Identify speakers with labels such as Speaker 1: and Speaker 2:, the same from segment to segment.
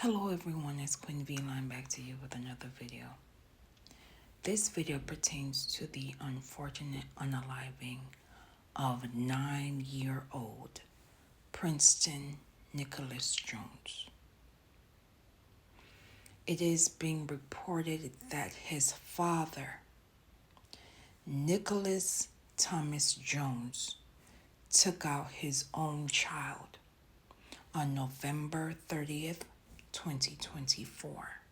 Speaker 1: Hello everyone, it's Queen V Line back to you with another video. This video pertains to the unfortunate unaliving of 9-year-old Princeton Nicholas Jones. It is being reported that his father, Nicholas Thomas Jones, took out his own child on November 30th, 2024.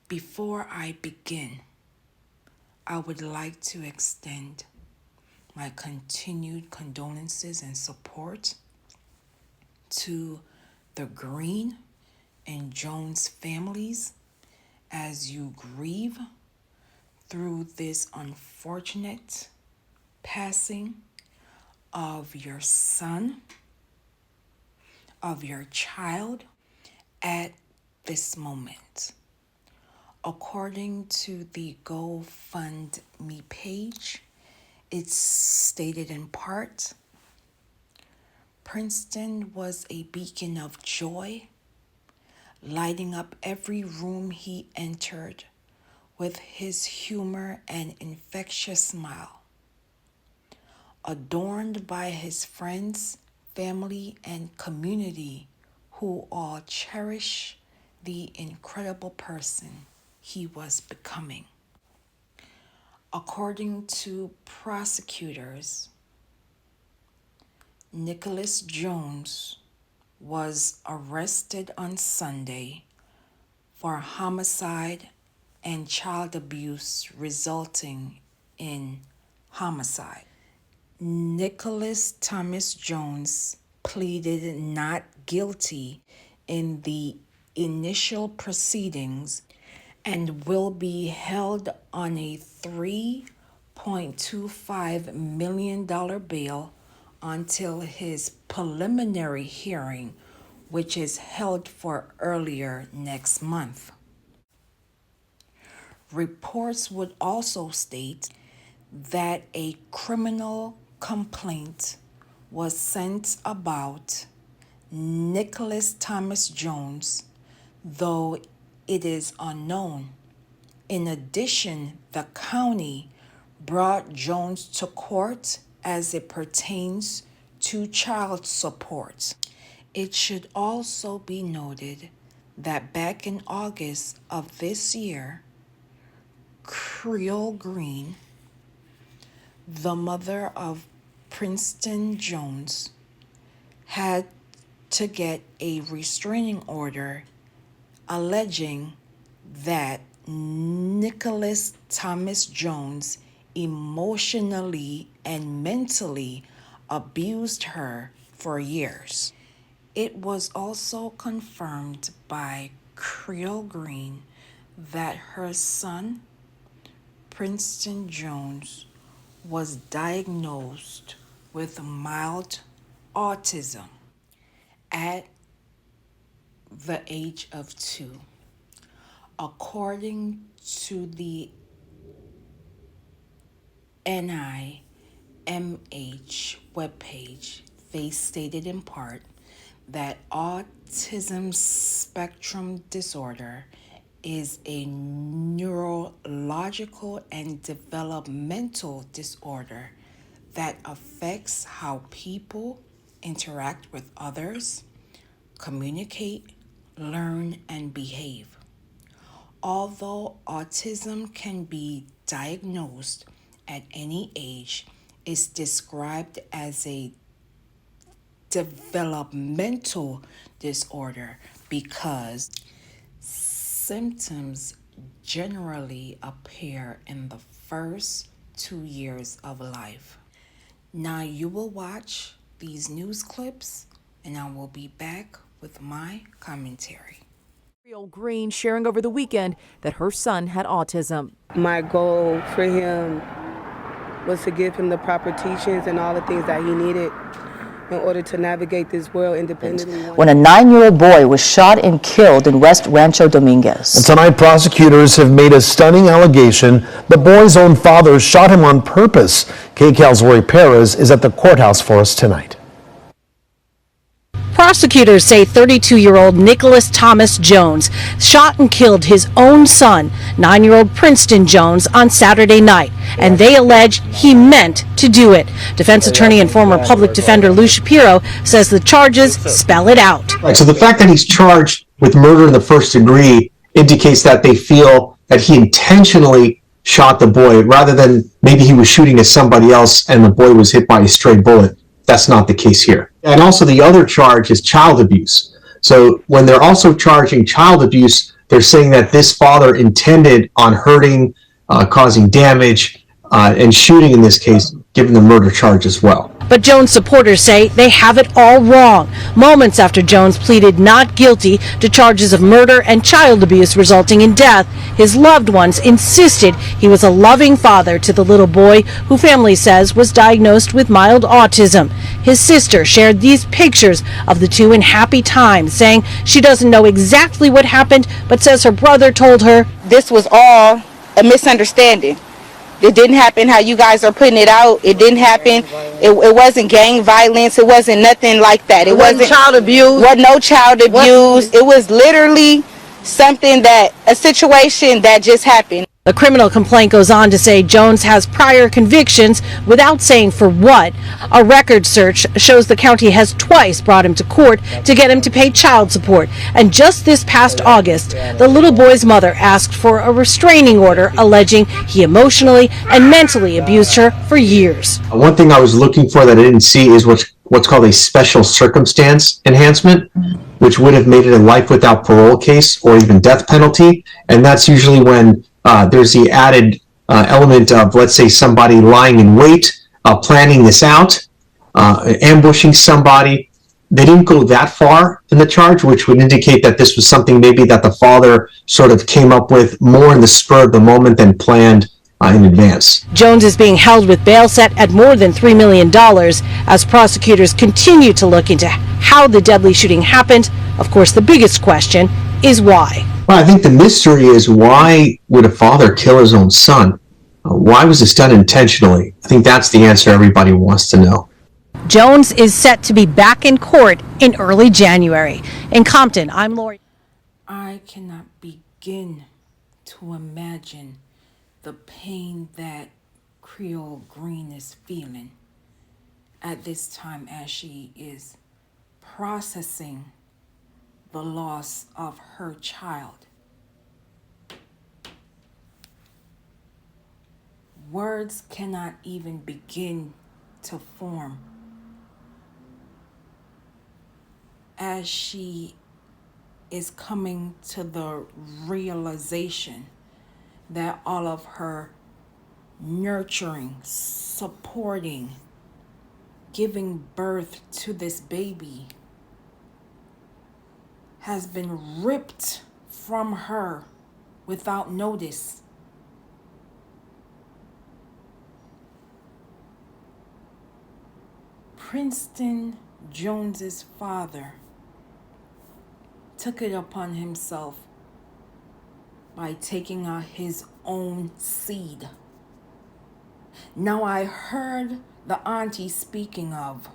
Speaker 1: Before I begin, I would like to extend my continued condolences and support to the Green and Jones families as you grieve through this unfortunate passing of your son, of your child at this moment. According to the GoFundMe page, it's stated in part, Princeton was a beacon of joy, lighting up every room he entered with his humor and infectious smile. Adorned by his friends, family, and community who all cherish the incredible person he was becoming. According to prosecutors, Nicholas Jones was arrested on Sunday for homicide and child abuse resulting in homicide. Nicholas Thomas Jones pleaded not guilty in the initial proceedings and will be held on a $3.25 million bail until his preliminary hearing, which is held for earlier next month. Reports would also state that a criminal complaint was sent about Nicholas Thomas Jones, though it is unknown. In addition, the county brought Jones to court as it pertains to child support. It should also be noted that back in August of this year, Creole Green, the mother of Princeton Jones, had to get a restraining order alleging that Nicholas Thomas Jones emotionally and mentally abused her for years. It was also confirmed by Creole Green that her son, Princeton Jones, was diagnosed with mild autism at the age of 2. According to the NIMH webpage, they stated in part that autism spectrum disorder is a neurological and developmental disorder that affects how people interact with others, communicate, learn, and behave. Although autism can be diagnosed at any age, it's described as a developmental disorder because symptoms generally appear in the first 2 years of life. Now you will watch these news clips and I will be back with my commentary.
Speaker 2: Creole Green sharing over the weekend that her son had autism.
Speaker 3: My goal for him was to give him the proper teachings and all the things that he needed in order to navigate this world independently.
Speaker 4: When a 9-year-old boy was shot and killed in West Rancho Dominguez.
Speaker 5: Tonight, prosecutors have made a stunning allegation the boy's own father shot him on purpose. KCAL's Roy Perez is at the courthouse for us tonight.
Speaker 6: Prosecutors say 32-year-old Nicholas Thomas Jones shot and killed his own son, 9-year-old Princeton Jones, on Saturday night, and they allege he meant to do it. Defense attorney and former public defender Lou Shapiro says the charges spell it out.
Speaker 5: Right, so the fact that he's charged with murder in the first degree indicates that they feel that he intentionally shot the boy rather than maybe he was shooting at somebody else and the boy was hit by a stray bullet. That's not the case here. And also the other charge is child abuse. So when they're also charging child abuse, they're saying that this father intended on hurting, causing damage, and shooting in this case, given the murder charge as well.
Speaker 6: But Jones supporters say they have it all wrong. Moments after Jones pleaded not guilty to charges of murder and child abuse resulting in death, his loved ones insisted he was a loving father to the little boy who family says was diagnosed with mild autism. His sister shared these pictures of the two in happy times, saying she doesn't know exactly what happened, but says her brother told her,
Speaker 7: "This was all a misunderstanding. It didn't happen how you guys are putting it out. It didn't happen. It wasn't gang violence. It wasn't nothing like that. It wasn't child abuse. What? No child abuse. It was literally something a situation that just happened."
Speaker 6: The criminal complaint goes on to say Jones has prior convictions without saying for what. A record search shows the county has twice brought him to court to get him to pay child support. And just this past August, the little boy's mother asked for a restraining order alleging he emotionally and mentally abused her for years.
Speaker 5: One thing I was looking for that I didn't see is what's called a special circumstance enhancement, which would have made it a life without parole case or even death penalty. And that's usually when there's the added element of, let's say, somebody lying in wait, planning this out, ambushing somebody. They didn't go that far in the charge, which would indicate that this was something maybe that the father sort of came up with more in the spur of the moment than planned in advance.
Speaker 6: Jones is being held with bail set at more than $3 million as prosecutors continue to look into how the deadly shooting happened. Of course, the biggest question is why.
Speaker 5: Well, I think the mystery is, why would a father kill his own son? Why was this done intentionally? I think that's the answer everybody wants to know.
Speaker 6: Jones is set to be back in court in early January. In Compton, I'm Lori.
Speaker 1: I cannot begin to imagine the pain that Creole Green is feeling at this time as she is processing the loss of her child. Words cannot even begin to form as she is coming to the realization that all of her nurturing, supporting, giving birth to this baby has been ripped from her without notice. Princeton Jones's father took it upon himself by taking out his own seed. Now I heard the auntie speaking of,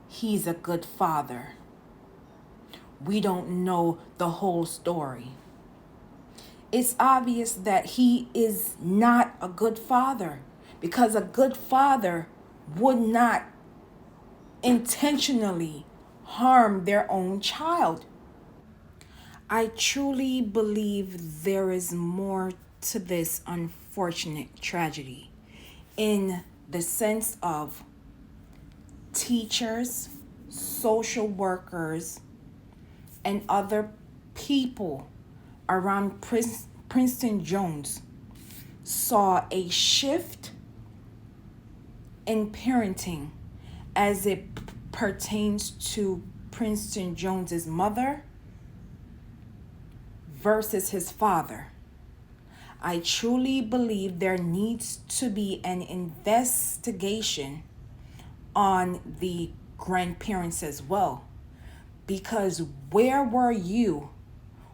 Speaker 1: he's a good father. We don't know the whole story. It's obvious that he is not a good father, because a good father would not intentionally harm their own child. I truly believe there is more to this unfortunate tragedy, in the sense of teachers, social workers, and other people around Princeton Jones saw a shift in parenting as it pertains to Princeton Jones's mother versus his father. I truly believe there needs to be an investigation on the grandparents as well. Because where were you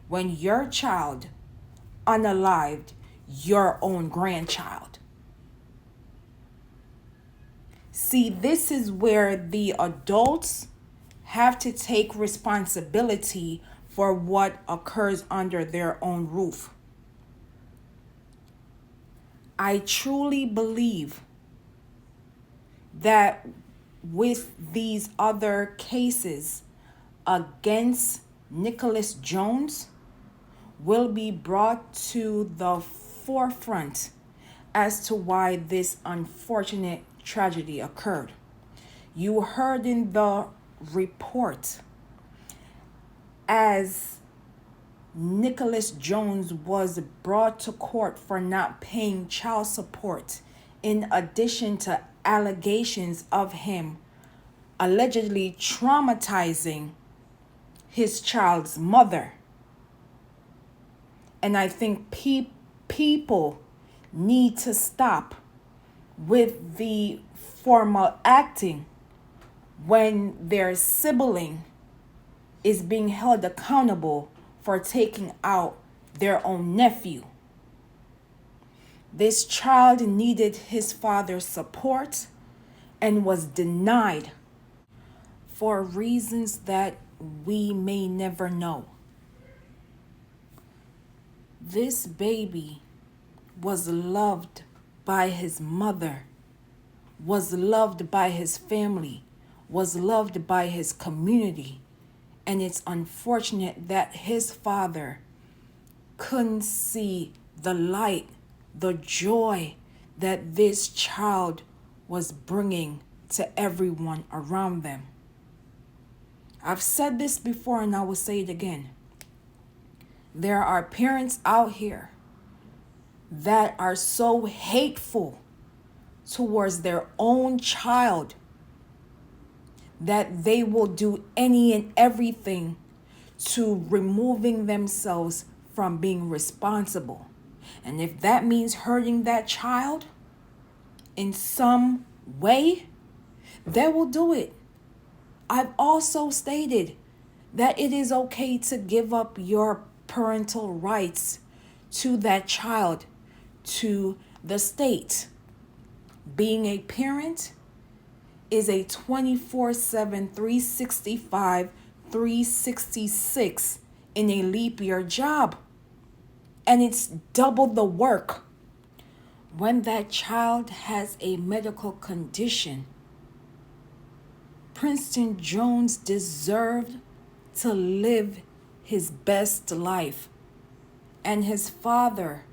Speaker 1: when your child unalived your own grandchild? See, this is where the adults have to take responsibility for what occurs under their own roof. I truly believe that with these other cases against Nicholas Jones will be brought to the forefront as to why this unfortunate tragedy occurred. You heard in the report as Nicholas Jones was brought to court for not paying child support, in addition to allegations of him allegedly traumatizing his child's mother. And I think people need to stop with the formal acting when their sibling is being held accountable for taking out their own nephew. This child needed his father's support and was denied for reasons that we may never know. This baby was loved by his mother, was loved by his family, was loved by his community. And it's unfortunate that his father couldn't see the light, the joy that this child was bringing to everyone around them. I've said this before and I will say it again. There are parents out here that are so hateful towards their own child that they will do any and everything to removing themselves from being responsible. And if that means hurting that child in some way, they will do it. I've also stated that it is okay to give up your parental rights to that child, to the state. Being a parent is a 24/7, 365, 366 in a leap year job. And it's double the work. When that child has a medical condition, Princeton Jones deserved to live his best life. And his father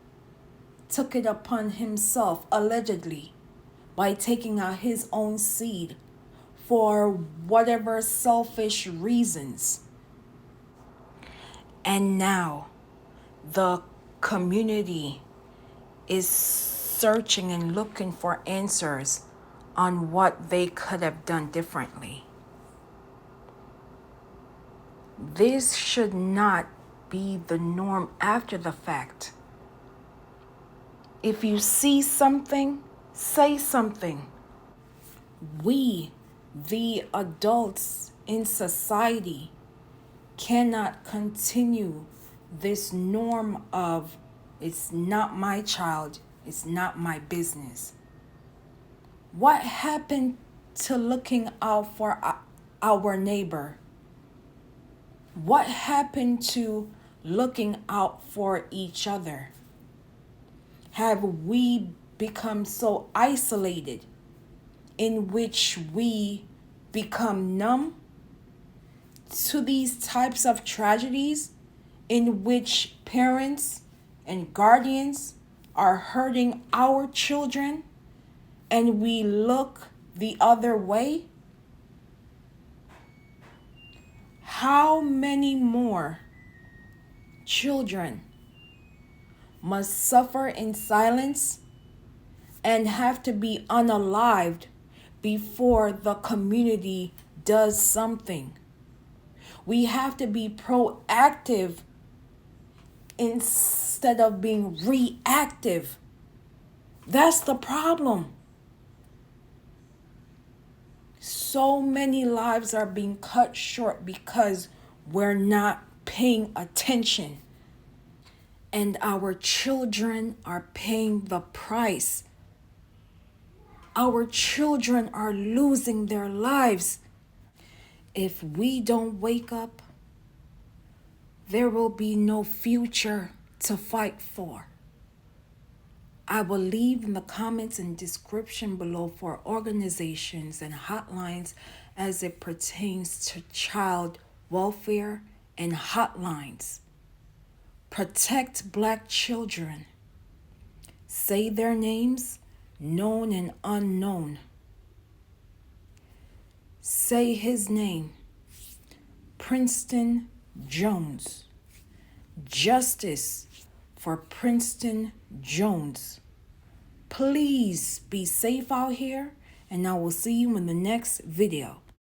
Speaker 1: took it upon himself, allegedly, by taking out his own seed for whatever selfish reasons. And now the community is searching and looking for answers on what they could have done differently. This should not be the norm after the fact. If you see something, say something. We, the adults in society, cannot continue this norm of it's not my child, it's not my business. What happened to looking out for our neighbor? What happened to looking out for each other? Have we become so isolated in which we become numb to these types of tragedies in which parents and guardians are hurting our children and we look the other way? How many more children must suffer in silence and have to be unalived before the community does something? We have to be proactive instead of being reactive. That's the problem. So many lives are being cut short because we're not paying attention. And our children are paying the price. Our children are losing their lives. If we don't wake up, there will be no future to fight for. I will leave in the comments and description below for organizations and hotlines as it pertains to child welfare and hotlines. Protect Black children. Say their names, known and unknown. Say his name, Princeton Jones. Justice for Princeton Jones. Please be safe out here, and I will see you in the next video.